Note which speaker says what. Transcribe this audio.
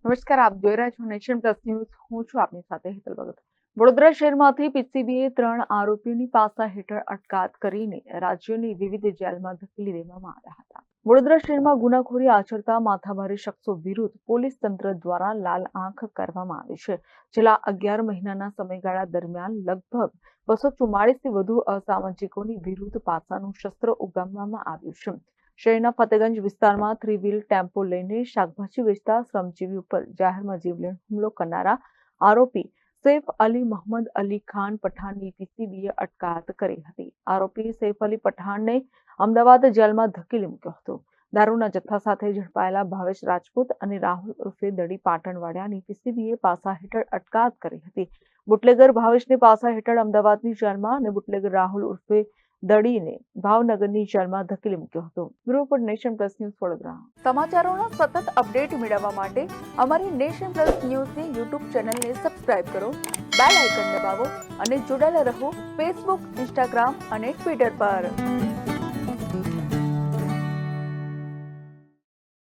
Speaker 1: નમસ્કાર, આપ જોઈ રહ્યા છો નેશન પ્લસ ન્યૂઝ. હું છું આપની સાથે હેતલ ભગત. વડોદરા શહેરમાંથી પીસીબીએ 3 આરોપીઓની પાસા હેઠળ અટકાયત કરીને રાજ્યની વિવિધ જેલમાં ધકેલી દેવામાં આવ્યા હતા. વડોદરા શહેરમાં ગુનાખોરી આચરતા માથાભારે શખ્સો વિરુદ્ધ પોલીસ તંત્ર દ્વારા લાલ આંખ કરવામાં આવી છે. છેલ્લા 11 મહિનાના સમયગાળા દરમિયાન લગભગ 244 થી વધુ અસામાજિકોની વિરુદ્ધ પાસાનું શસ્ત્ર ઉગામવામાં આવ્યું છે. શહેરના ફતેગંજ વિસ્તારમાં 3 વ્હીલ ટેમ્પો લઈને શાકભાજી વેચતા શ્રમજીવી ઉપર જાહેરમાં જીવલેણ હુમલો કરનારા આરોપી સૈફ અલી મોહમ્મદ અલી ખાન પઠાણની પીસીબીએ અટકાયત કરી હતી. આરોપી સૈફ અલી પઠાણને અમદાવાદ જેલમાં ધકેલી મૂક્યો હતો. દારૂના જથ્થા સાથે ઝડપાયેલા ભાવેશ રાજપૂત અને રાહુલ ઉર્ફે દડી પાટણવાડિયાની પીસીબીએ પાસા હેઠળ અટકાયત કરી હતી. બુટલેગર ભાવેશને પાસા હેઠળ અમદાવાદની જેલમાં અને બુટલેગર રાહુલ ઉર્ફે દડીને ભાવનગરની જેલમાં ધકેલી મૂક્યો હતો. Bureau report, Nation Plus News, Vadodara. સમાચારોના સતત અપડેટ મેળવવા માટે અમારી નેશન પ્લસ ન્યૂઝની યુટ્યુબ ચેનલને સબસ્ક્રાઇબ કરો, બેલ આઇકન દબાવો અને જોડાયેલા રહો ફેસબુક, ઇન્સ્ટાગ્રામ અને ટ્વિટર પર.